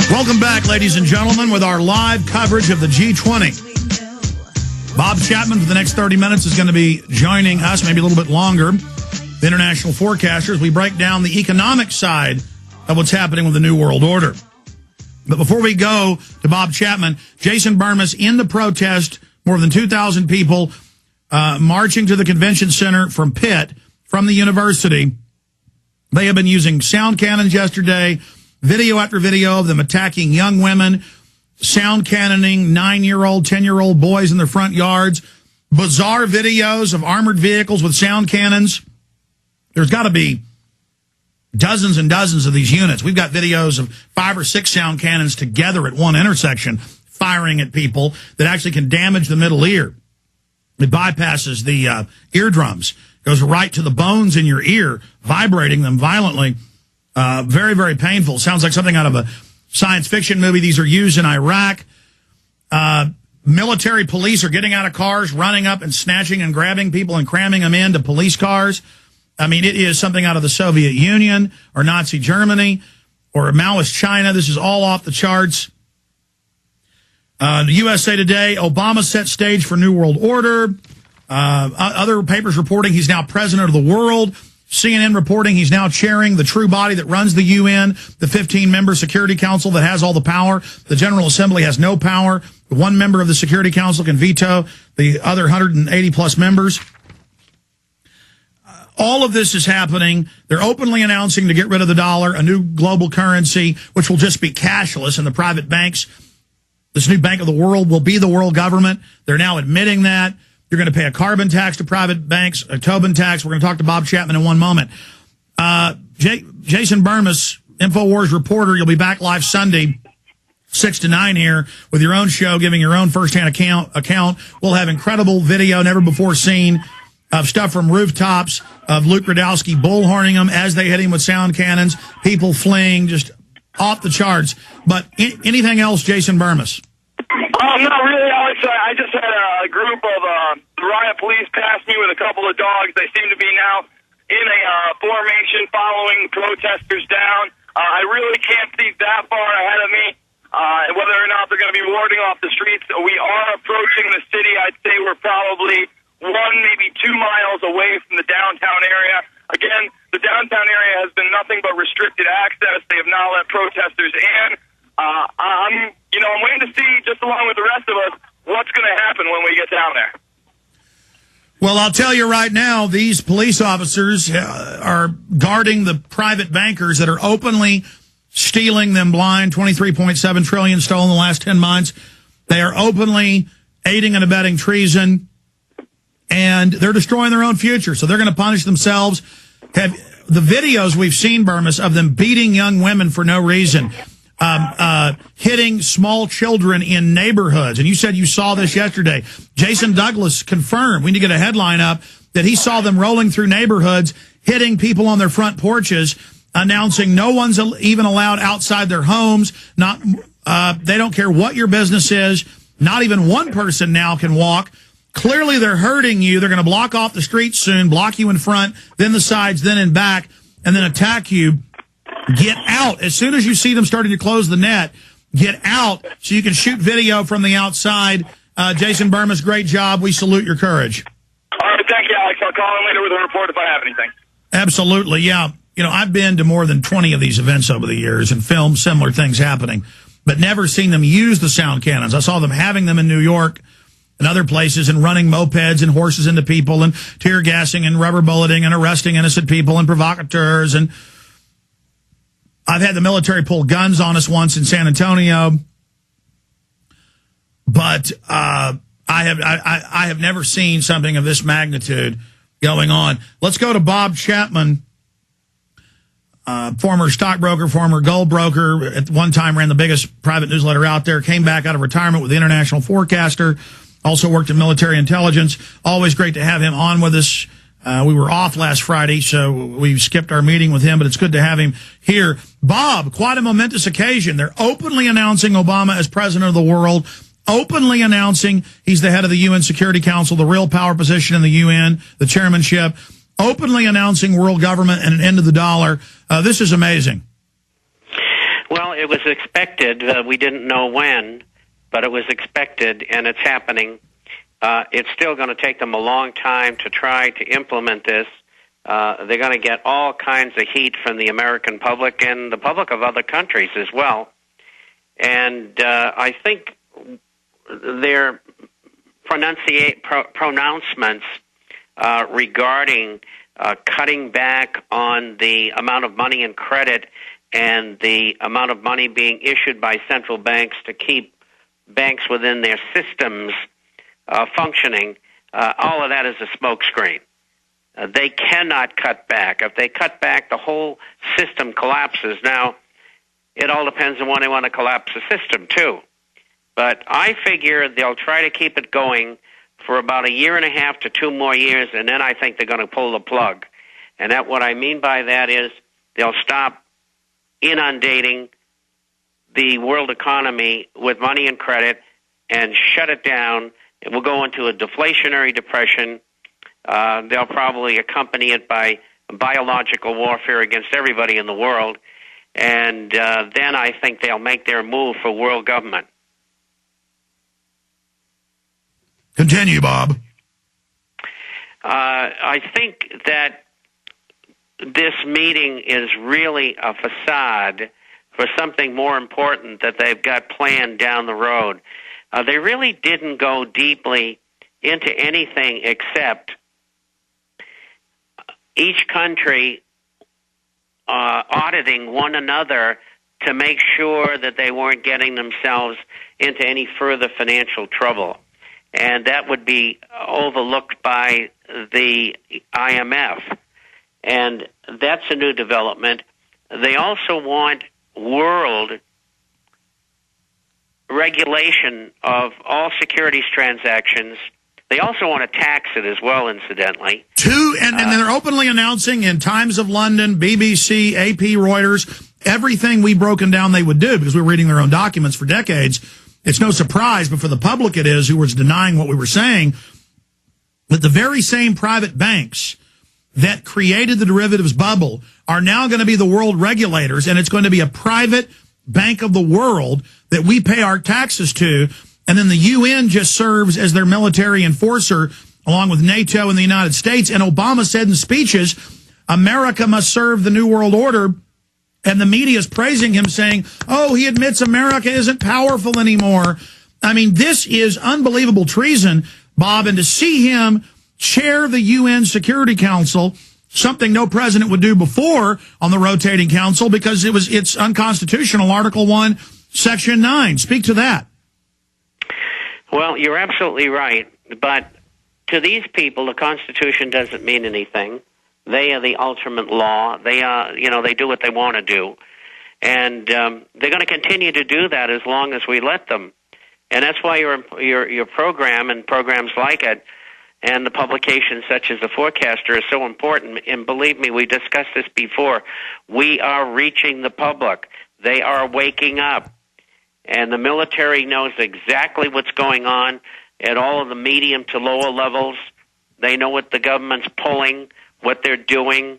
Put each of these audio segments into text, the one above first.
Welcome back, ladies and gentlemen, with our live coverage of the G20. Bob Chapman, for the next 30 minutes, is going to be joining us, maybe a little bit longer, the international forecasters. We break down the economic side of what's happening with the New World Order. But before we go to Bob Chapman, Jason Bermas in the protest, more than 2,000 people marching to the convention center from Pitt, from the university. They have been using sound cannons yesterday, video after video of them attacking young women, sound cannoning 9-year-old, 10-year-old boys in their front yards, bizarre videos of armored vehicles with sound cannons. There's got to be dozens and dozens of these units. We've got videos of 5 or 6 sound cannons together at one intersection firing at people that actually can damage the middle ear. It bypasses the eardrums, goes right to the bones in your ear, vibrating them violently. Very, very painful. Sounds like something out of a science fiction movie. These are used in Iraq. Military police are getting out of cars, running up and snatching and grabbing people and cramming them into police cars. I mean, it is something out of the Soviet Union or Nazi Germany or Maoist China. This is all off the charts. The USA Today, Obama set stage for New World Order. Other papers reporting he's now president of the world. CNN reporting he's now chairing the true body that runs the UN, the 15-member Security Council that has all the power. The General Assembly has no power. One member of the Security Council can veto the other 180-plus members. All of this is happening. They're openly announcing to get rid of the dollar, a new global currency, which will just be cashless, and the private banks, this new bank of the world, will be the world government. They're now admitting that. You're going to pay a carbon tax to private banks, a Tobin tax. We're going to talk to Bob Chapman in one moment. Jason Bermas, Infowars reporter, you'll be back live Sunday, 6 to 9 here with your own show, giving your own firsthand account. We'll have incredible video, never before seen, of stuff from rooftops, of Luke Radowski bullhorning them as they hit him with sound cannons, people fleeing, just off the charts. But anything else, Jason Bermas? Not really, Alex. I just had a group of the riot police pass me with a couple of dogs. They seem to be now in a formation following protesters down. I really can't see that far ahead of me whether or not they're going to be warding off the streets. We are approaching the city. I'd say we're probably 1, maybe 2 miles away from the downtown area. Again, the downtown area has been nothing but restricted access. They have not let protesters in. I'm waiting to see, just along with the rest of us, what's going to happen when we get down there. Well, I'll tell you right now, these police officers are guarding the private bankers that are openly stealing them blind, $23.7 trillion stolen in the last 10 months. They are openly aiding and abetting treason, and they're destroying their own future, so they're going to punish themselves. The videos we've seen, Bermas, of them beating young women for no reason, hitting small children in neighborhoods. And you said you saw this yesterday. Jason Douglas confirmed, we need to get a headline up, that he saw them rolling through neighborhoods, hitting people on their front porches, announcing no one's even allowed outside their homes. They don't care what your business is. Not even one person now can walk. Clearly they're hurting you. They're going to block off the streets soon, block you in front, then the sides, then in back, and then attack you. Get out. As soon as you see them starting to close the net, get out so you can shoot video from the outside. Jason Bermas, great job. We salute your courage. All right, thank you, Alex. I'll call in later with a report if I have anything. Absolutely, yeah. You know, I've been to more than 20 of these events over the years and filmed similar things happening, but never seen them use the sound cannons. I saw them having them in New York and other places and running mopeds and horses into people and tear gassing and rubber bulleting and arresting innocent people and provocateurs. And I've had the military pull guns on us once in San Antonio, but I have never seen something of this magnitude going on. Let's go to Bob Chapman, former stockbroker, former gold broker. At one time ran the biggest private newsletter out there, came back out of retirement with the International Forecaster, also worked in military intelligence. Always great to have him on with us. We were off last Friday, so we skipped our meeting with him, but it's good to have him here. Bob, quite a momentous occasion. They're openly announcing Obama as president of the world, openly announcing he's the head of the UN Security Council, the real power position in the UN, the chairmanship, openly announcing world government and an end to the dollar. This is amazing. Well, Well, it was expected. We didn't know when, but it was expected, and it's happening. It's still going to take them a long time to try to implement this. They're going to get all kinds of heat from the American public and the public of other countries as well. And I think their pronouncements regarding cutting back on the amount of money and credit and the amount of money being issued by central banks to keep banks within their systems functioning, all of that is a smokescreen. They cannot cut back. If they cut back, the whole system collapses. Now, it all depends on when they want to collapse the system, too. But I figure they'll try to keep it going for about 1.5 to 2 more years, and then I think they're going to pull the plug. And that what I mean by that is they'll stop inundating the world economy with money and credit and shut it down. It will go into a deflationary depression. They'll probably accompany it by biological warfare against everybody in the world. And then I think they'll make their move for world government. Continue, Bob. I think that this meeting is really a facade for something more important that they've got planned down the road. They really didn't go deeply into anything except each country auditing one another to make sure that they weren't getting themselves into any further financial trouble. And that would be overlooked by the IMF. And that's a new development. They also want world regulation of all securities transactions. They also want to tax it as well, incidentally. And they're openly announcing in Times of London, BBC, AP, Reuters, everything we've broken down they would do because we were reading their own documents for decades. It's no surprise, but for the public it is, who was denying what we were saying, that the very same private banks that created the derivatives bubble are now going to be the world regulators, and it's going to be a private bank of the world that we pay our taxes to, and then the UN just serves as their military enforcer along with NATO and the United States. And Obama said in speeches, America must serve the New World Order. And the media is praising him, saying, oh, he admits America isn't powerful anymore. I mean, this is unbelievable treason, Bob. And to see him chair the UN Security Council, something no president would do before on the rotating council because it's unconstitutional, Article 1, Section 9. Speak to that. Well, you're absolutely right. But to these people, the Constitution doesn't mean anything. They are the ultimate law. They are, they do what they want to do. And they're going to continue to do that as long as we let them. And that's why your program and programs like it and the publications such as The Forecaster is so important. And believe me, we discussed this before. We are reaching the public. They are waking up. And the military knows exactly what's going on at all of the medium to lower levels. They know what the government's pulling, what they're doing.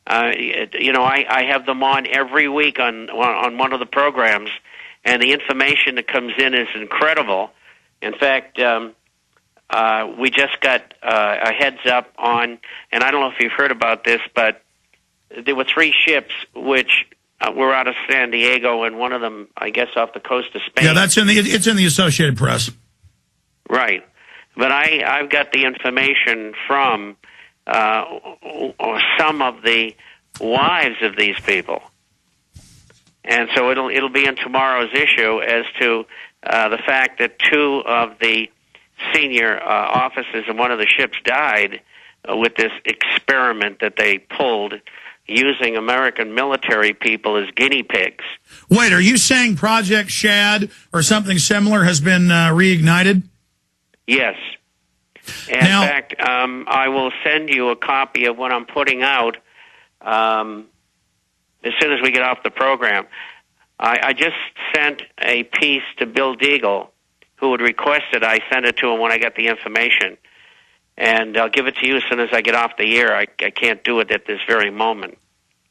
I have them on every week on one of the programs, and the information that comes in is incredible. In fact, we just got a heads up on, and I don't know if you've heard about this, but there were 3 ships which were out of San Diego, and one of them, I guess, off the coast of Spain. Yeah, it's in the Associated Press. Right. But I've got the information from some of the wives of these people. And so it'll be in tomorrow's issue as to the fact that 2 of the senior officers in one of the ships died with this experiment that they pulled using American military people as guinea pigs. Wait, are you saying Project Shad or something similar has been reignited? Yes. In fact, I will send you a copy of what I'm putting out as soon as we get off the program. I just sent a piece to Bill Deagle, who had requested I send it to him when I get the information. And I'll give it to you as soon as I get off the air. I can't do it at this very moment.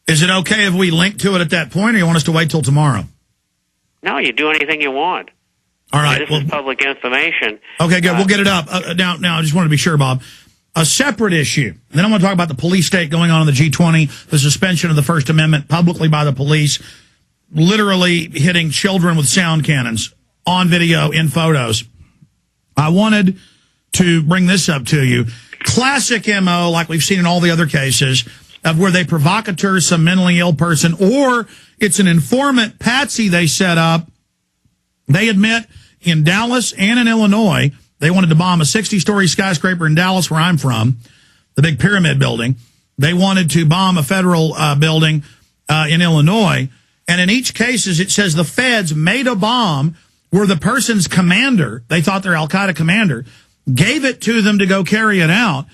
Is it okay if we link to it at that point, or you want us to wait till tomorrow? No, you do anything you want. All right. This is public information. Okay, good. We'll get it up. Now, I just want to be sure, Bob. A separate issue. Then I'm going to talk about the police state going on in the G20, the suspension of the First Amendment publicly by the police, literally hitting children with sound cannons on video, in photos. I wanted to bring this up to you. Classic MO, like we've seen in all the other cases, of where they provocateur some mentally ill person, or it's an informant patsy they set up. They admit in Dallas and in Illinois, they wanted to bomb a 60-story skyscraper in Dallas, where I'm from, the big pyramid building. They wanted to bomb a federal building in Illinois. And in each case, it says the feds made a bomb where the person's commander, they thought their al-Qaeda commander, gave it to them to go carry it out.